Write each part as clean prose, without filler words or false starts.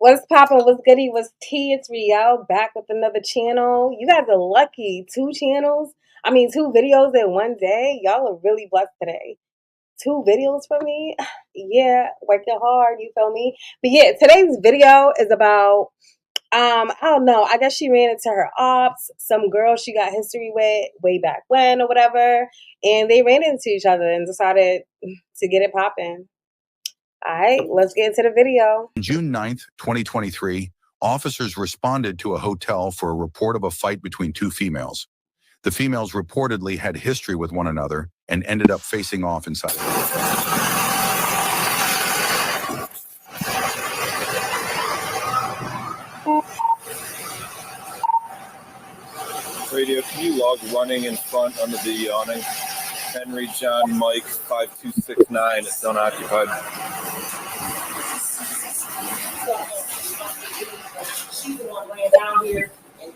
What's poppin'? What's goody? What's tea? It's Riel back with another channel. You guys are lucky. Two channels. I mean, two videos in one day. Y'all are really blessed today. Two videos for me. Yeah, working hard. You feel me? But yeah, today's video is about. I don't know. I guess she ran into her ops, some girl she got history with way back when or whatever, and they ran into each other and decided to get it popping. All right, let's get into the video. June 9th, 2023, officers responded to a hotel for a report of a fight between two females. The females reportedly had history with one another and ended up facing off inside. Radio, can you log running in front under the awning? Henry John Mike 5269. It's unoccupied. She's the one laying down here, and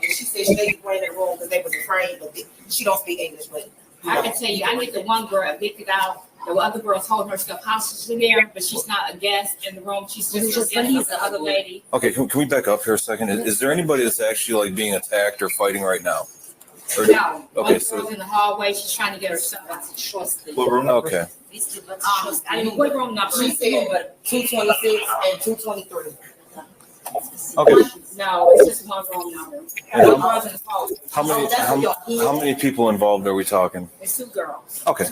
she said they were in that room because they was afraid, but she don't speak English. But I can tell you, I get the one girl evicted out. The other girl's holding her stuff hostage in there, but she's not a guest in the room. She's just a guest with the other lady. Okay, can we back up here a second? Is there anybody that's actually like being attacked or fighting right now? Or, No. Okay, One girl's in the hallway. She's trying to get her stuff out. what room? Okay. I mean, what room number? she said 226 and 223. Okay. No, it's just one room number. One girl's in the hallway. How many people involved are we talking? It's two girls. Okay.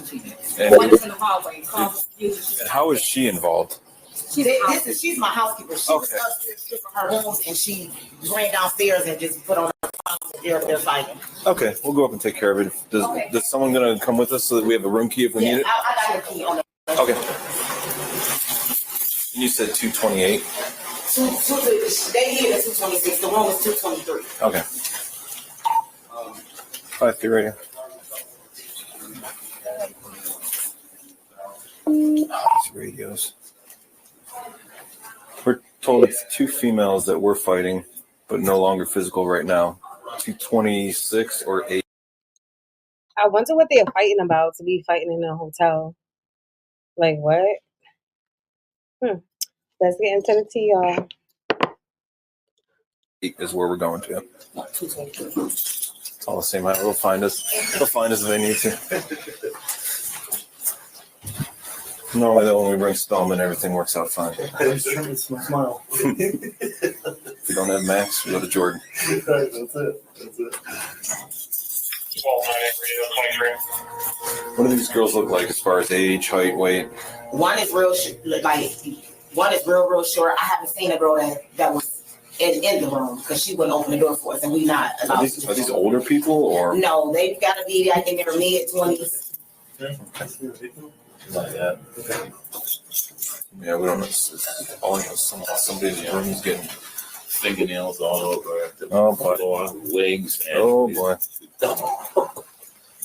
One is in the hallway. And how is she involved? She's my housekeeper. She was upstairs stripping her rooms, and she ran downstairs and just put on her clothes and they're fighting. Okay, we'll go up and take care of it. Does someone gonna come with us so that we have a room key if we need it? I got the key on it. Okay. And you said 228? They here at 226. The room is 223. Okay. 5-3 radio. These radios. We're told it's two females that were fighting, but no longer physical right now. 226 or 8. I wonder what they're fighting about to be fighting in a hotel. Like what? Let's get into the tea, y'all. Is where we're going to. 223. It's all the same. They'll find us. They'll find us if they need to. Normally, though, when we bring Spellman, everything works out fine. Smile. If we don't have Max, we go to Jordan. That's it. What do these girls look like as far as age, height, weight? One is real short. I haven't seen a girl that was in the room because she wouldn't open the door for us, and we not allowed. Are these older people or? No, they've got to be like in their mid-20s. Like that. Yeah, we don't know. All you know, somebody in the room is getting fingernails all over the floor, legs. And oh boy.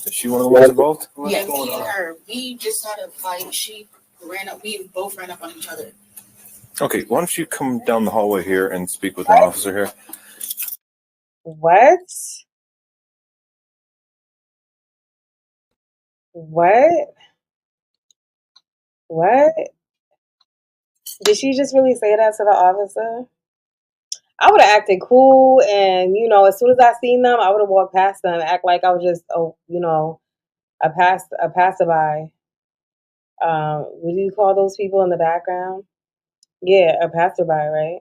Is she one of the ones involved? Yeah, me and her. We just had a fight. She ran up. We both ran up on each other. Okay, why don't you come down the hallway here and speak with an officer here? What? What? What? Did she just really say that to the officer? I would have acted cool, and as soon as I seen them, I would have walked past them, act like I was just, a passerby. What do you call those people in the background? Yeah, a passerby, right?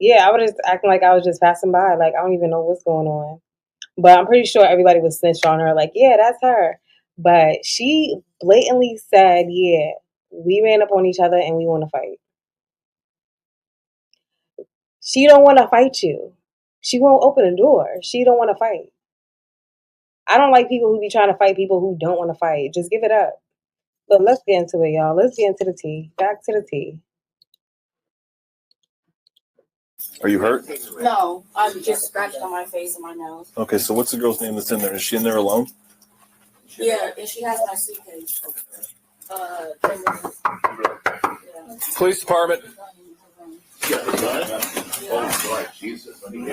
Yeah, I would just acting like I was just passing by, like I don't even know what's going on. But I'm pretty sure everybody was snitched on her, like, yeah, that's her. But she blatantly said, yeah, we ran up on each other and we want to fight. She don't want to fight you. She won't open the door. She don't want to fight. I don't like people who be trying to fight people who don't want to fight. Just give it up. But let's get into it, y'all. Let's get into the tea. Back to the tea. Are you hurt? No, I'm just scratched on my face and my nose. Okay, so what's the girl's name that's in there? Is she in there alone? Yeah, and she has my suitcase. Police department.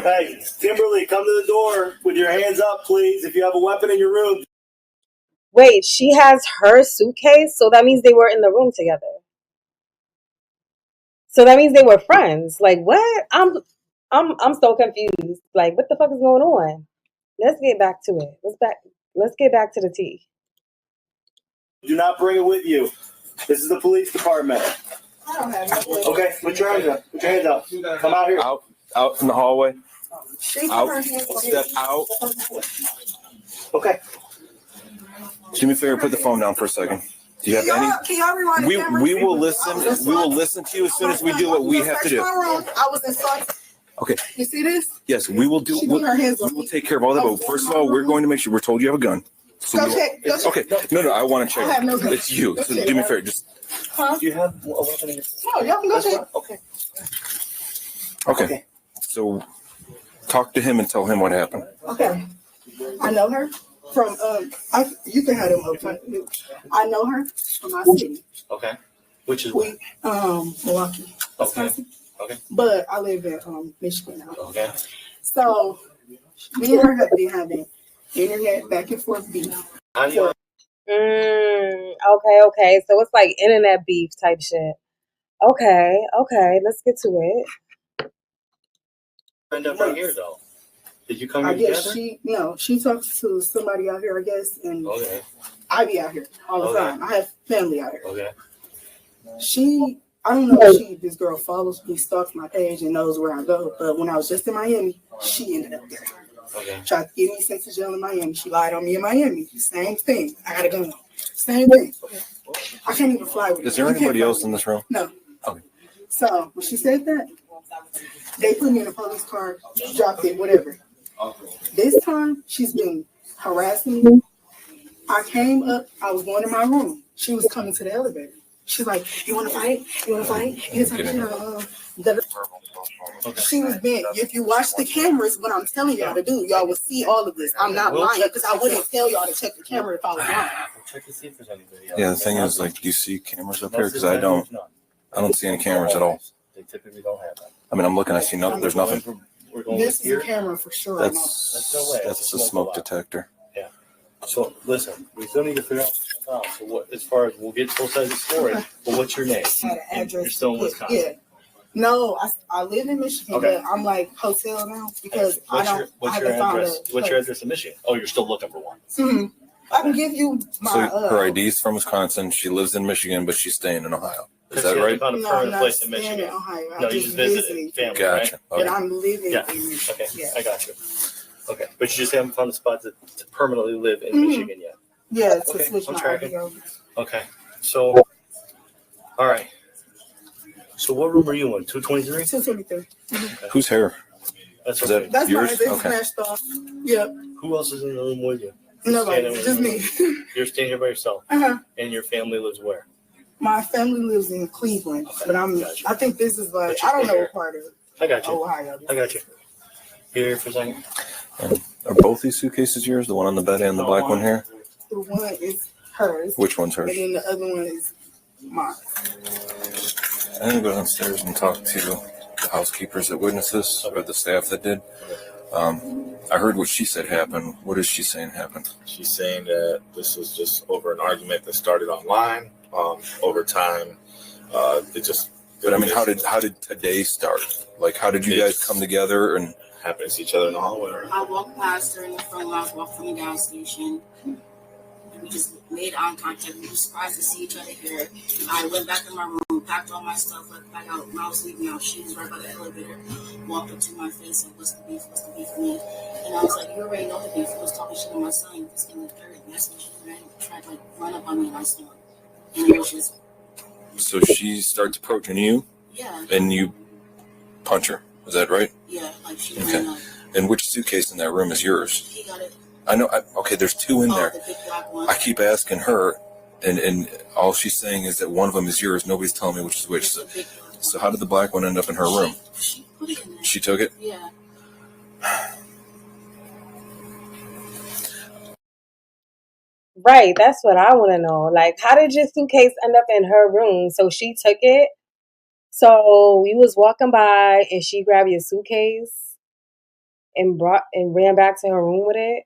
Hey, Kimberly, come to the door with your hands up, please. If you have a weapon in your room. Wait, she has her suitcase? So that means they were in the room together. So that means they were friends. Like what? I'm so confused. Like what the fuck is going on? Let's get back to it. Let's get back to the tea. Do not bring it with you. This is the police department. I don't have no. Okay, put your hands up. Put your hands up. Come out here. Out in the hallway. She Out. put her hands on Step out. Okay. Do me a favor, put the phone down for a second. Do you have any? Can y'all rewind the camera? We will listen. We will listen to you as soon as we do what we have to do. I was insulted. Okay. You see this? Yes, we will do. She put her hands We on will me. take care of all that. But first of all, we're going to make sure we're told you have a gun. So Go check. Go check. Okay. No. I want to I check. have no gun. It's you. So do me a favor. Just. Huh? Do you have a weapon in your? No, y'all can go check. Okay. Okay. So, talk to him and tell him what happened. Okay. I know her from you can have them open. I know her from my city. Okay. Which is We Milwaukee. Wisconsin. Okay. But I live in Michigan now. Okay. So me and her have been having internet back and forth beef. How do you Okay. So it's like internet beef type shit. Okay. Let's get to it. end up right here though? Did you come I here guess together? she talks to somebody out here, I guess, and Okay. I be out here all the Okay. time. I have family out here. Okay. I don't know if this girl follows me, stalks my page, and knows where I go. But when I was just in Miami, she ended up there. Okay. Tried to get me sent to jail in Miami. She lied on me in Miami. Same thing. I got a gun. Same thing. I can't even fly with it. Is there You can't anybody fly else with in it. this room? No. Okay. So when she said that, they put me in a police car, dropped it, whatever. This time, she's been harassing me. I came up, I was going to my room. She was coming to the elevator. She's like, you want to fight? You want to fight? You She was being, if you watch the cameras, what I'm telling y'all to do, y'all will see all of this. I'm not lying because I wouldn't tell y'all to check the camera if I was lying. Check to see if there's anybody else. Yeah, the thing is, like, do you see cameras up here? Because I don't see any cameras at all. They typically don't have that. I mean, I'm looking, I see nothing. There's nothing. We're going This is here. a camera for sure. That's the smoke detector. So listen, we still need to figure out what's going on. So what, as far as we'll get both sides of the story, but what's your name? Had an address. You're still in Wisconsin. Yeah. No, I live in Michigan, Okay. but I'm like hotel now because What's I your, don't. what's I your haven't found address? a What's your place. address in Michigan? Oh, you're still looking for one. Mhm. I can give you my. So her ID is from Wisconsin. She lives in Michigan, but she's staying in Ohio. Is that You right? found a No, I'm permanent not place in staying in Michigan. Ohio. No, I'm you just just visiting, visited family, Gotcha. but Okay. I'm living Yeah. in Michigan. Okay, Yeah. I got you. Okay, but you just haven't found a spot to permanently live in Mhm. Michigan yet. Yeah, to Okay, switch I'm my tracking. ID over. Okay, so, all right. So what room are you in? 223? 223. Whose hair? That's Is okay. that That's yours? mine. They Okay. smashed off. Yep. Who else is in the room with you? Nobody. Standing Just with me. you. You're staying here by yourself, Uh-huh. and your family lives where? My family lives in Cleveland, Okay, but gotcha. I think this is like But you I don't stay know here. what part of I got you. Ohio. I got you. Here for a second. Are both these suitcases yours? The one on the bed and the black one here? The one is hers, Which one's hers? and then the other one is mine. I'm gonna go downstairs and talk to the housekeepers that witnessed this, or the staff that did. I heard what she said happened. What is she saying happened? She's saying that this was just over an argument that started online. Over time, it just. But I mean, how did today start? Like, how did you guys come together and happen to see each other in the hallway? Or? I walked past her in the front line, walked from the gas station. We just made eye contact. We were surprised to see each other here. I went back in my room, packed all my stuff, left back out. When I was leaving out, she was right by the elevator, walked up to my face and what's the beef for me? And I was like, you already know the beef. He was talking shit to my son. This in the third message, tried to like run up on me and I saw him. And it was just, so she starts approaching you yeah, and you punch her? Is that right? yeah, like she Okay. ran up. And which suitcase in that room is yours? He got it. I know. Okay, there's two in Oh, there. the big black one. I keep asking her, and all she's saying is that one of them is yours. Nobody's telling me which is which. It's So, the big black one. so how did the black one end up in her room? She put it in there. She took it? Yeah. Right, that's what I want to know. Like, how did your suitcase end up in her room? So she took it. So you was walking by and she grabbed your suitcase and ran back to her room with it.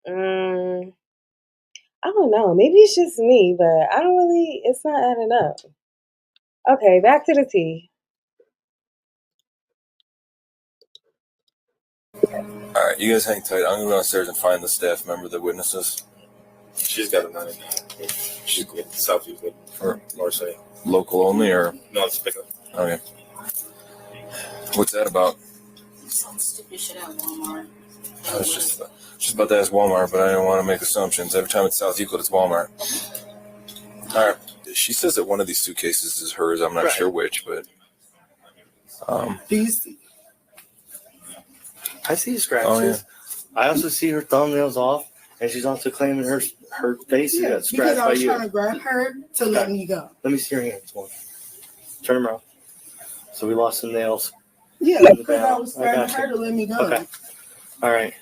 I don't know. Maybe it's just me, but I don't really. It's not adding up. Okay, back to the tea. All right, you guys hang tight. I'm gonna go downstairs and find the staff member that witnesses. She's got a 99. She's good. South Euclid for Marseille. Local only, or No, it's pickup. okay? What's that about? Some stupid shit at Walmart. I was just about to ask Walmart, but I didn't want to make assumptions. Every time it's South Euclid, it's Walmart. All right. She says that one of these suitcases is hers. I'm not sure which, but Do you see? I see scratches. Oh, yeah. I also see her thumbnails off, and she's also claiming her face Yeah, got because scratched I by was you. trying to grab her to let me go. Let me see your hands. One. Turn them around. So we lost some nails. Yeah, In the because I back. was I grabbing got her to let me go. Okay. All right.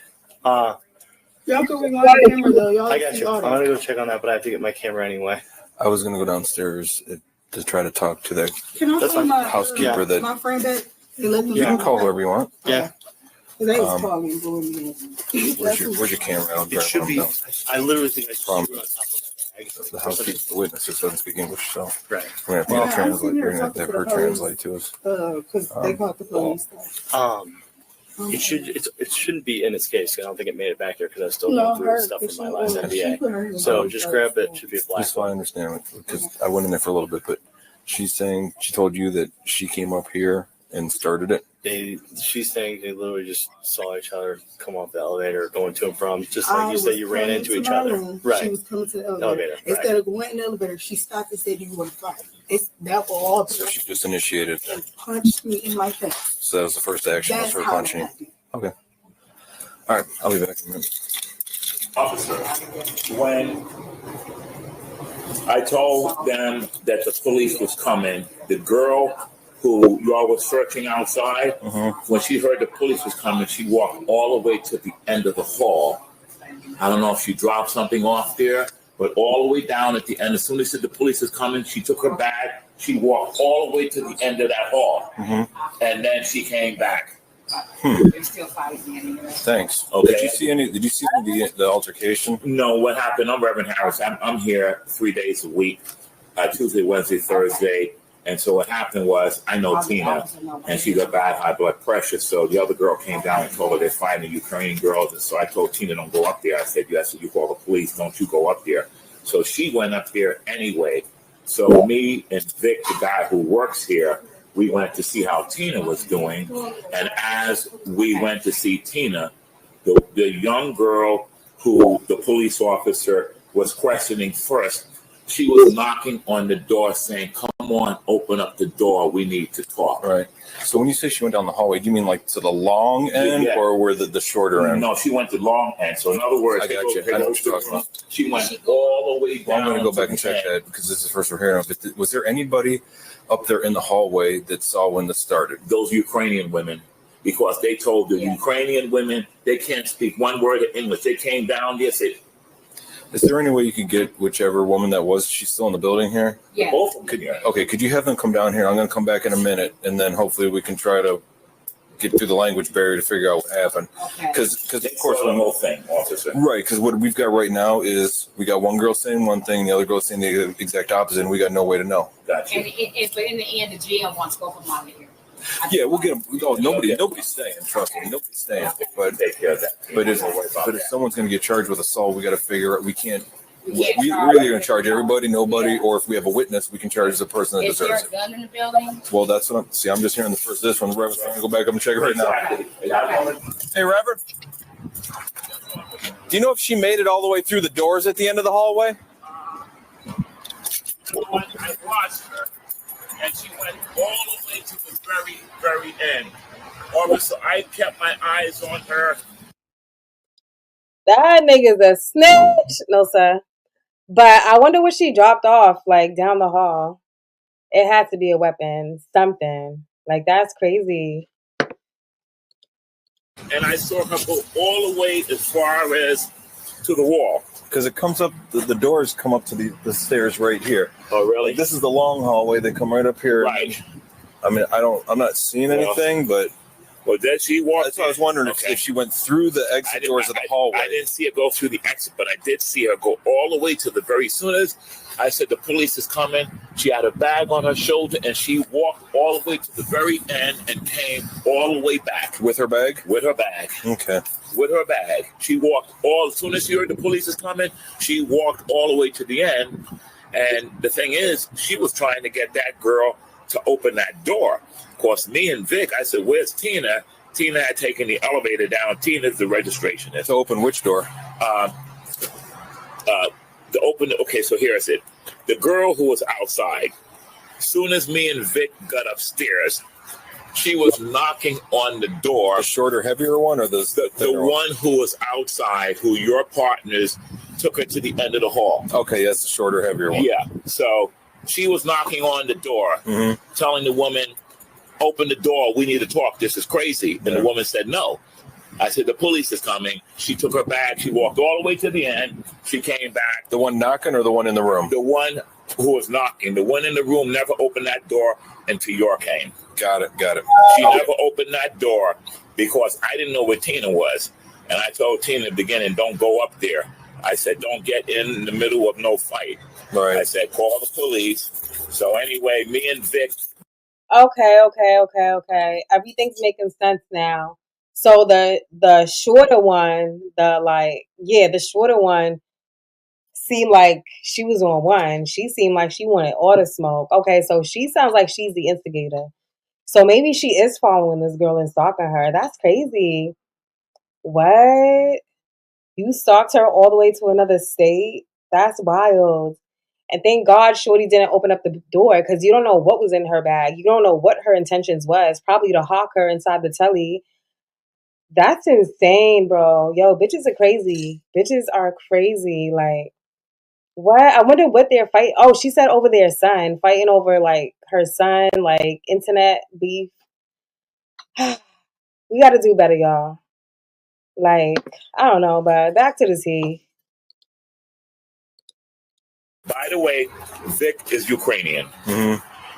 Y'all can ring on the camera though. Y'all I got see you. all I'm that. gonna go check on that, but I have to get my camera anyway. I was gonna go downstairs to try to talk to that Can I That's call fine. my housekeeper that my friend back and let them you can know? call whoever you want. Yeah. They was Um, calling and blowing me in. Where's your camera? I'll It grab should one be. down. I literally think I should From be on top of that bag. The housekeeper, the witnesses doesn't speak English, so Right. we're gonna have to Yeah, I'm translate. sitting here We're gonna have to have her talking to the police. translate to us. Because they called the police. It shouldn't be in its case. I don't think it made it back there because I was still No, going through her. stuff from she my last put her NBA. in So the just box. grab it. It should be a black Just so I one. understand, because I went in there for a little bit, but she's saying she told you that she came up here and started it. She's saying they literally just saw each other come off the elevator, going to and from, just like you said, you ran into each other. She Right. was coming to the elevator. Elevator, right. Instead of going in the elevator, she stopped and said, "You want to fight?" That was all. So she just initiated. And punched me in my face. So that was the first action, was That's her how it punching you. happened. Okay. All right, I'll be back in a minute. Officer, when I told them that the police was coming, the girl who y'all was searching outside, when she heard the police was coming, she walked all the way to the end of the hall. I don't know if she dropped something off there, but all the way down at the end, as soon as the police was coming, she took her bag, she walked all the way to the end of that hall, and then she came back. They're still fighting. Thanks. Okay. Did you see any of the altercation? No, what happened? I'm Reverend Harris. I'm here 3 days a week, Tuesday, Wednesday, Thursday. And so what happened was, I know Tina, and she got bad high blood pressure. So the other girl came down and told her they're fighting Ukrainian girls. And so I told Tina, don't go up there. I said, you call the police. Don't you go up there. So she went up there anyway. So me and Vic, the guy who works here, we went to see how Tina was doing. And as we went to see Tina, the young girl who the police officer was questioning first, she was knocking on the door saying, "Come on, open up the door. We need to talk." Right. So when you say she went down the hallway, do you mean like to the long end or where the shorter end? No, she went the long end. So in other words, I got you. I know what you're talking about. She went all the way down. Well, I'm going to go back and check that because this is the first we're hearing of it. Was there anybody up there in the hallway that saw when this started? Those Ukrainian women, because they told the Ukrainian women they can't speak one word of English. They came down there, said, is there any way you could get whichever woman that was? She's still in the building here? Yeah. both of them. Could you have them come down here? I'm going to come back in a minute, and then hopefully we can try to get through the language barrier to figure out what happened. Because of course, the whole thing, officer. Right, because what we've got right now is we got one girl saying one thing, the other girl saying the exact opposite, and we got no way to know. Gotcha. But in the end, the GM wants both of them out of here. Yeah, we'll get them. No, nobody's staying. Trust me, nobody's staying. But Take care of that. But if someone's going to get charged with assault, we got to figure out. We can't. We're either going to charge everybody, nobody, or if we have a witness, we can charge the person that Is there deserves a it. gun in the building? Well, that's what I'm just hearing this from the Reverend. I'm going to go back up and check it right now. Hey, Reverend, do you know if she made it all the way through the doors at the end of the hallway? I watched her, and she went all the way to the very, very end. Officer, I kept my eyes on her. That nigga's a snitch. No, sir. But I wonder what she dropped off, like, down the hall. It had to be a weapon, something. Like, that's crazy. And I saw her go all the way as far as to the wall. Because it comes up, the doors come up to the stairs right here. Oh, really? Like, this is the long hallway. They come right up here. Right. I mean, I'm not seeing anything, but Well, then she walked. That's what I was wondering if she went through the exit doors of the hallway. I didn't see her go through the exit, but I did see her go all the way to the very soon as I said the police is coming. She had a bag on her shoulder, and she walked all the way to the very end and came all the way back with her bag. With her bag. Okay. With her bag, she walked as soon as she heard the police is coming. She walked all the way to the end, and the thing is, she was trying to get that girl to open that door. Of course, me and Vic, I said, "Where's Tina?" Tina had taken the elevator down. Tina's the registration. To open which door? To open. Okay, so here's it. The girl who was outside. Soon as me and Vic got upstairs, she was knocking on the door. The shorter, heavier one, or the one who was outside, who your partners took her to the end of the hall. Okay, that's the shorter, heavier one. Yeah. So she was knocking on the door, telling the woman, "Open the door. We need to talk. This is crazy." And the woman said, "No." I said, "The police is coming." She took her bag. She walked all the way to the end. She came back. The one knocking or the one in the room? The one who was knocking. The one in the room never opened that door until York came. Got it. She never opened that door because I didn't know where Tina was. And I told Tina in the beginning, "Don't go up there." I said, "Don't get in the middle of no fight." Right. I said, "Call the police." So anyway, me and Vic. Okay. Everything's making sense now. So the shorter one, the shorter one seemed like she was on one. She seemed like she wanted all the smoke. Okay, so she sounds like she's the instigator. So maybe she is following this girl and stalking her. That's crazy. What? You stalked her all the way to another state? That's wild. And thank God Shorty didn't open up the door because you don't know what was in her bag. You don't know what her intentions was. Probably to hawk her inside the telly. That's insane, bro. Yo, bitches are crazy. Bitches are crazy. Like, what? I wonder what they're fighting. Oh, she said over their son. Fighting over, like, her son, like, internet beef. We got to do better, y'all. Like, I don't know, but back to the tea. By the way, Vic is Ukrainian.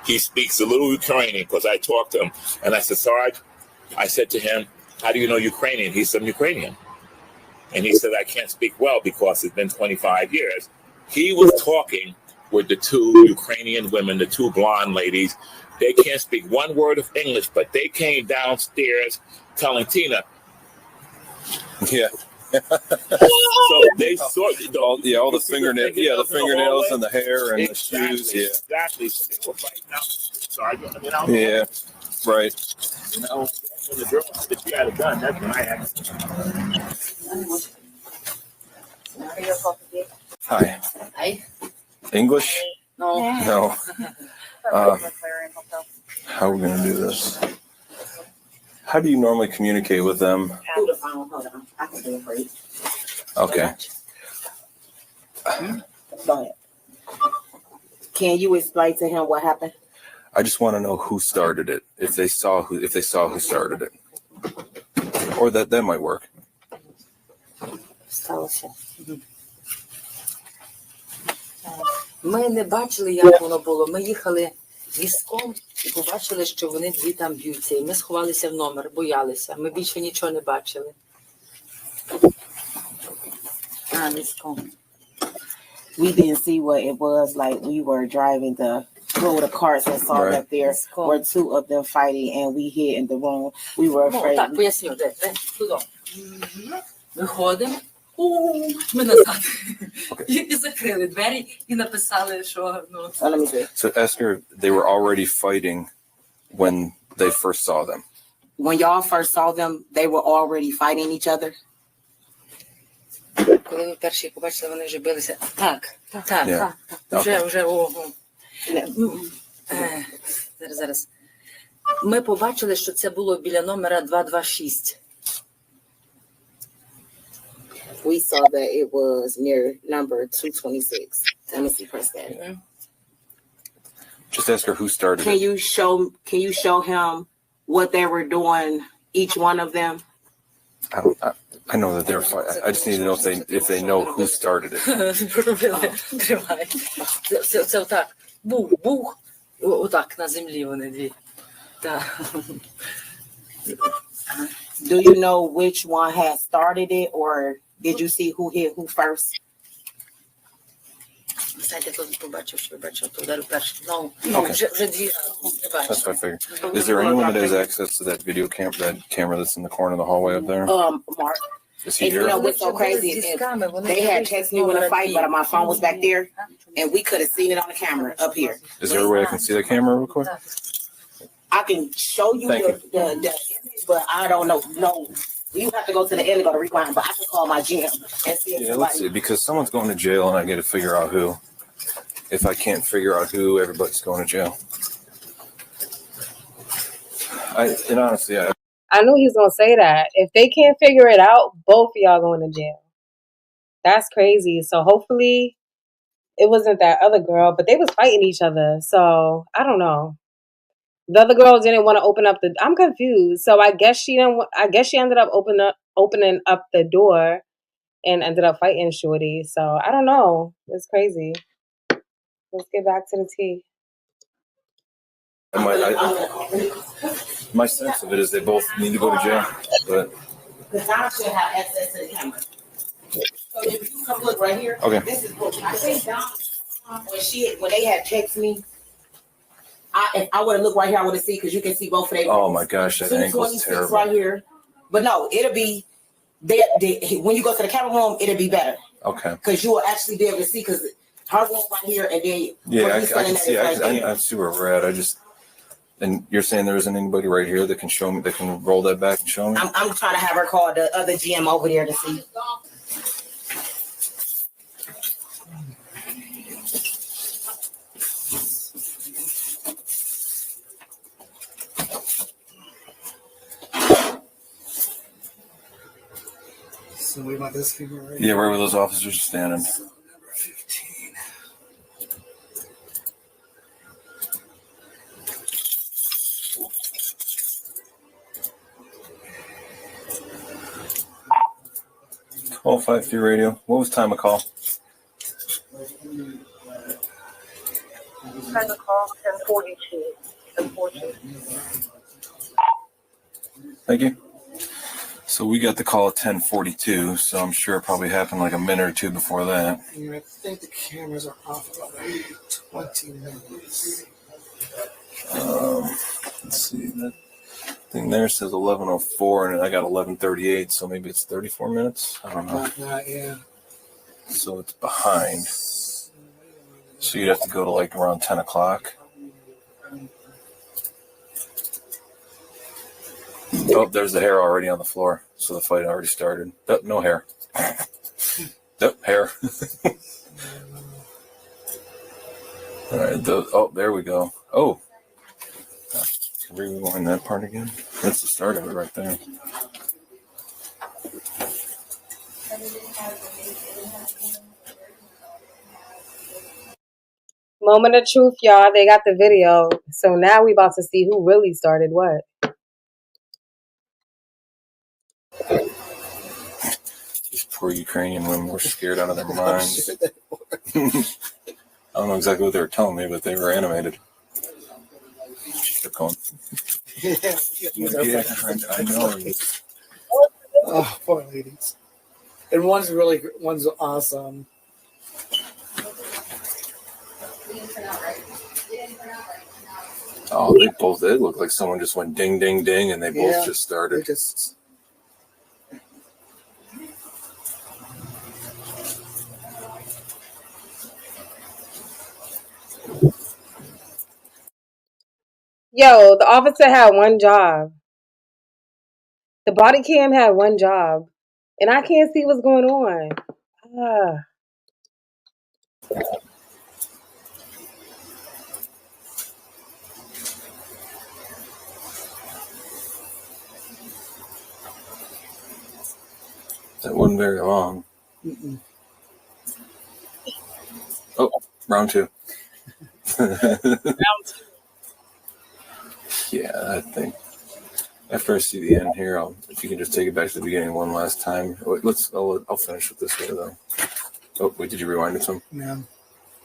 He speaks a little Ukrainian because I talked to him. And I said, "Sarge," I said to him, "How do you know Ukrainian?" He said, "I'm Ukrainian." And he said, "I can't speak well because it's been 25 years. He was talking with the two Ukrainian women, the two blonde ladies. They can't speak one word of English, but they came downstairs telling Tina. Yeah. So they saw all the fingernails, the fingernails and the hair and the shoes. Yeah. Exactly. So they were fighting out. Sorry, Yeah. Right. You know, when the girl said she had a gun, that's when I had. Hi. English? No. How are we gonna do this? How do you normally communicate with them? Through the phone. Hold on. I can do it for you. Okay. Go ahead. Can you explain to him what happened? I just want to know who started it. If they saw who started it, or that might work. Сталося. Ми не бачили, як воно було. Ми їхали візком і побачили, що вони дві там б'ються. І ми сховалися в номер, боялися. Ми більше нічого не бачили. Vizcom. We didn't see what it was like. We were driving the carts and saw that there were two of them fighting, and we hid in the room. We were afraid. Так, поясню, де? Туди. Виходимо. Ми назад. І закрили двері, і написали, що... So Esther, they were already fighting when they first saw them. When y'all first saw them, they were already fighting each other? Коли ми перші побачили, вони вже билися. Так. Yeah. Вже, ого. Зараз. Ми побачили, що це було біля номера 226. We saw that it was near number 226. Let me see, press that. Just ask her who started Can it. you show him what they were doing, each one of them? I know that they're fighting. I just need to know if they know who started it. Тримай. Це отак. Бух. Отак на землі вони дві. Так. Do you know which one had started it, or did you see who hit who first? Знаєте, коли побачив, що бачив, то ударив перший. Ну, Okay. вже дві не бачив. That's what I figured. Is there anyone that has access to that camera that's in the corner of the hallway up there? Mark. Is he And you here? know what's so crazy is they had texted me when I fight, but my phone was back there, and we could have seen it on the camera up here. Is there a way I can see the camera real quick? I can show you Thank the image, but I don't know. No, you have to go to the end and go to rewind. But I can call my GM and see if Yeah, let's see. Because someone's going to jail, and I got to figure out who. If I can't figure out who, everybody's going to jail. And honestly, I knew he was gonna say that. If they can't figure it out, both of y'all going to jail. That's crazy. So hopefully it wasn't that other girl, but they was fighting each other. So I don't know. The other girl didn't want to open up the. I'm confused. So I guess she didn't. I guess she ended up opening up the door, and ended up fighting Shorty. So I don't know. It's crazy. Let's get back to the tea. my sense of it is they both need to go to jail. But because I should have access to the camera. So if you come look right here, Okay. This is what I think. When they had texted me, if I would have looked right here, I would have seen because you can see both of them. oh my gosh, that angle is 226 terrible. right here. But no, it'll be when you go to the camera room, it'll be better Okay. because you will actually be able to see because her room right here and then Yeah, where I you can standing see. at is right I see where we're at. And you're saying there isn't anybody right here that can show me, that can roll that back and show me? I'm trying to have her call the other GM over there to see. So we about this figure right Yeah, where were those officers standing? Number 15. Call 53 radio. What was time of call? Time to call 1042. 1042. Thank you. So we got the call at 10:42, so I'm sure it probably happened like a minute or two before that. I think the cameras are off about 20 minutes. Let's see. That thing there says 11:04, and I got 11:38, so maybe it's 34 minutes. I don't know. Not, yeah. So it's behind. So you'd have to go to like around 10 o'clock. Oh, there's the hair already on the floor. So the fight already started. Oh, no hair. Nope, hair. All right. Oh, there we go. Oh. Can we rewind that part again? That's the start of it right there. Moment of truth, y'all. They got the video. So now we about to see who really started what. These poor Ukrainian women were scared out of their minds. I don't know exactly what they were telling me, but they were animated. She kept going. Yeah, I know. Oh, poor ladies. And one's awesome. Oh, they look like someone just went ding, ding, ding, and they both just started. Yo, the officer had one job. The body cam had one job. And I can't see what's going on. That wasn't very long. Mm-mm. Oh, round two. Yeah, I think after I see the end here, if you can just take it back to the beginning one last time. I'll finish with this here though. Oh, wait, did you rewind it some? Yeah.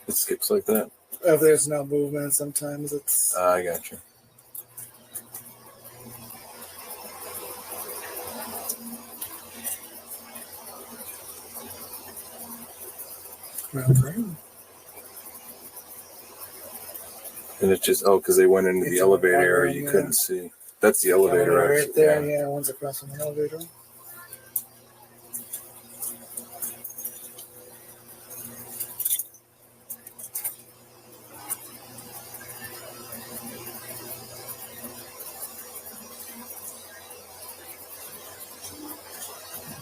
It skips like that. If there's no movement, sometimes it's. I got you. And it's just because they went into the It's elevator a area, room, you yeah. couldn't see. That's the elevator, Right actually. there, yeah. One's across from the elevator.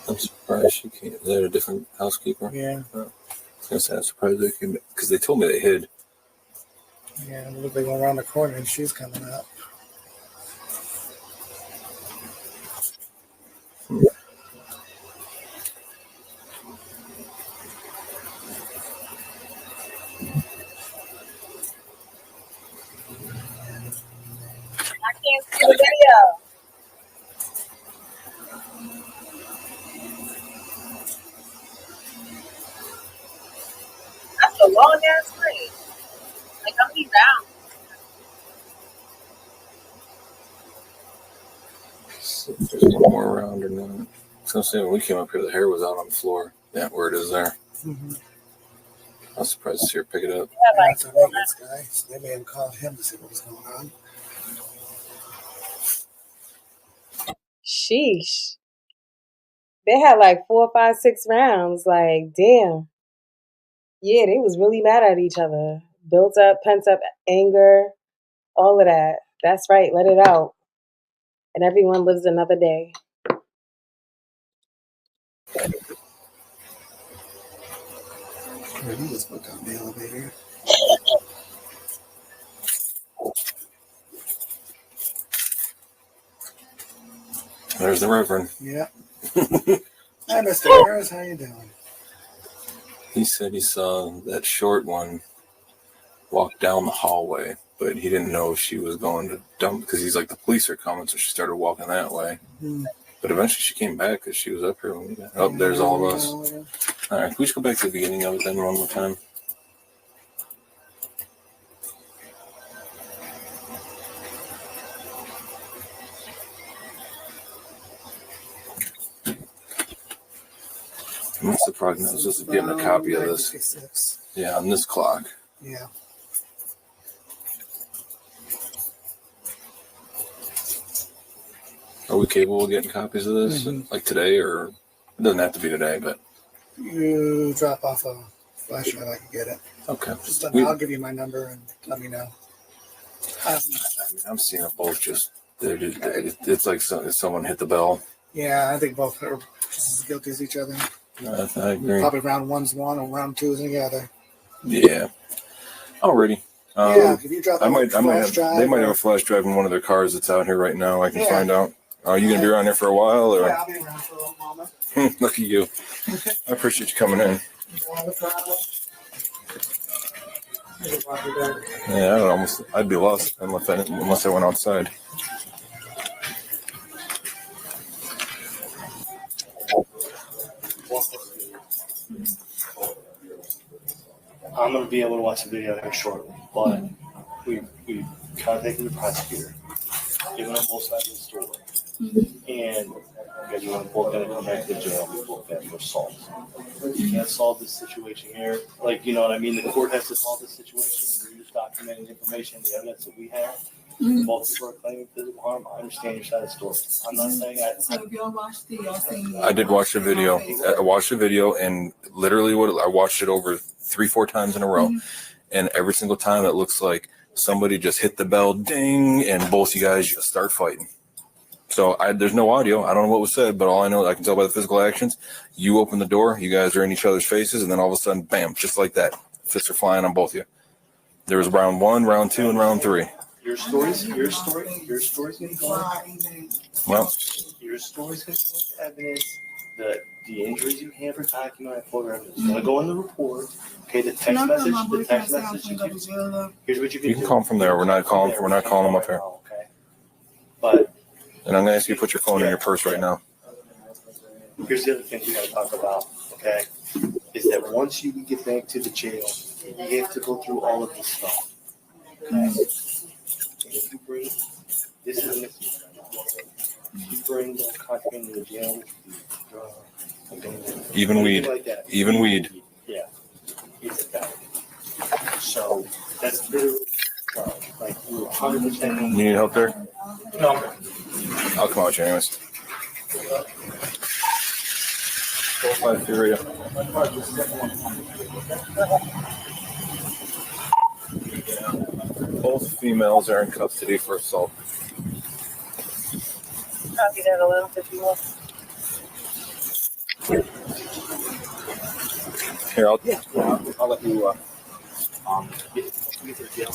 I'm surprised she came. Is that a different housekeeper? Yeah. I was gonna say I'm surprised they came because they told me they hid. Yeah, look, they went around the corner and she's coming up. I can't see the video. That's a long ass screen. Like I'm be down. There's one more around or not. I was gonna say when we came up here, the hair was out on the floor. Yeah, where it is there. Mm-hmm. I was surprised to see her pick it up. Yeah, like That's a maintenance guy. So they may have called him to see what was going on. sheesh. They had like 4, 5, 6 rounds. Like, damn. Yeah, they was really mad at each other. Built up, pent up anger, all of that. That's right. Let it out. And everyone lives another day. Where he was put on the elevator. There's the Reverend. Yeah. Hi, Mr. Harris. How you doing? He said he saw that short one walk down the hallway, but he didn't know if she was going to dump because he's like, the police are coming, so she started walking that way. Hmm. But eventually she came back because she was up here when we got. Oh, there's all of us. All right, can we just go back to the beginning of it then one more time? What's the prognosis of getting a copy of this? 56. Yeah, on this clock. Yeah. Are we capable of getting copies of this? Mhm. Like today, or it doesn't have to be today, but You drop off a flash drive, I can get it. okay. Just I'll give you my number and let me know. I'm seeing them both just, it's like someone hit the bell. Yeah, I think both are just as guilty as each other. I agree. Probably round one's one and round two is the other. Yeah. Alrighty. Yeah, if you drop I might flash have, drive they might have or- a flash drive in one of their cars that's out here right now. I can Yeah. find out. Are you going to be around there for a while? Or? Yeah, I'll be around for a little moment. Look at you. I appreciate you coming in. No problem. Yeah, I'd be lost unless I went outside. I'm going to be able to watch the video here shortly, but we contacted the prosecutor, given them both sides of the story, and because we want to both got to come back to the jail, we both got for assault. We can't solve this situation here. Like, you know what I mean? The court has to solve this situation. We're just documenting information, the evidence that we have. Both people are claiming physical harm. I understand your side of the story. I'm not saying So if y'all watched the, y'all seen the. I did watch the video. I watched the video, and literally, I watched it over 3-4 times in a row, and every single time it looks like somebody just hit the bell, ding, and both you guys just start fighting. So there's no audio. I don't know what was said, but all I know, I can tell by the physical actions. You open the door, you guys are in each other's faces, and then all of a sudden, bam, just like that, fists are flying on both of you. There was round 1, round 2, and round 3. your story's going to go on. Well, Your story's going to go into evidence. The injuries you have are documented for evidence. It's going to go in the report. Okay, the text message. Here's what you you can call them from there. We're not calling them up here. Okay. But And I'm going to ask you to put your phone in your purse right now. here's the other thing we got to talk about. Okay, is that once you get back to the jail, you have to go through all of this stuff. Okay. And if you bring this is an if you bring the contraband to the jail, Even weed. like that. Even weed. Yeah. 100%. You need help there? No. I'll come out with you anyways. 453 radio. Both females are in custody for assault. Copy that 1151. Here, I'll let you get to the jail.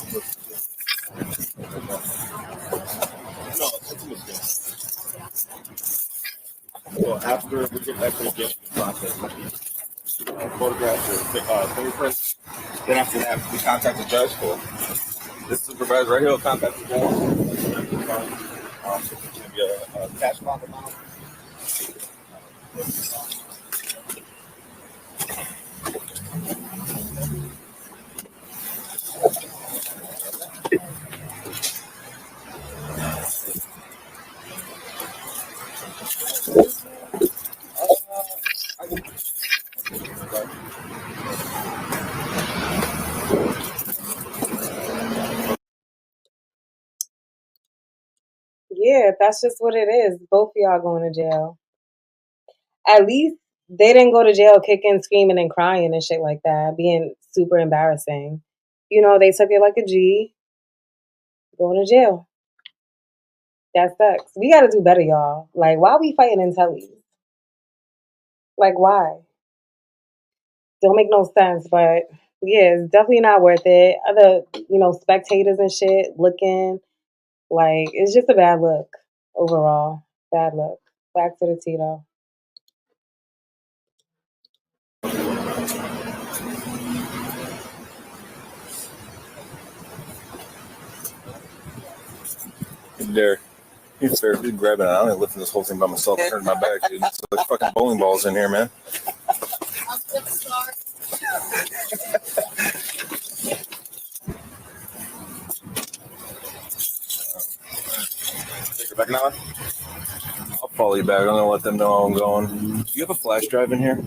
No, so after we get back to the jail process, photographs or fingerprints, then after that, we contact the judge for this supervisor right here will contact the board. It's going to be a cash bond amount. Yeah, that's just what it is. Both of y'all going to jail. At least they didn't go to jail kicking, screaming, and crying and shit like that, being super embarrassing. You know, they took it like a G, going to jail. That sucks. We got to do better, y'all. Like, why are we fighting in tellies? Like, why? Don't make no sense, but yeah, it's definitely not worth it. Other, spectators and shit looking like it's just a bad look overall. Bad look. Back to the Tito. There. He's fair. Dude, grabbing it. I'm gonna lift this whole thing by myself. Turn my back, dude. It's like fucking bowling balls in here, man. Take her back now. I'll follow you back. I'm gonna let them know how I'm going. Do you have a flash drive in here?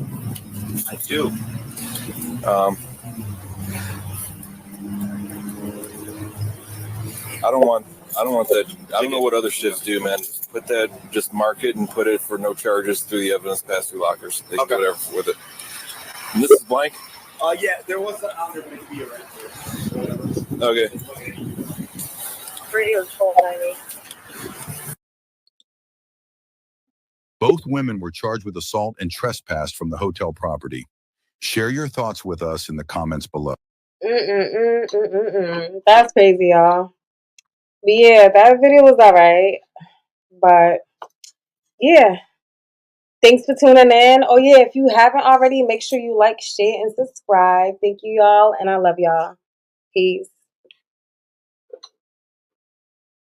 I do. I don't want that. I don't know what other shifts do, man. Just mark it and put it for no charges through the evidence pass through lockers. They can do whatever with it. And this is blank? Yeah, there was an out there, but it could be around here. Okay. Radio 1290. Both women were charged with assault and trespass from the hotel property. Share your thoughts with us in the comments below. That's crazy, y'all. But yeah, that video was alright. But yeah, thanks for tuning in. Oh yeah, if you haven't already, make sure you like, share, and subscribe. Thank you, y'all, and I love y'all. Peace.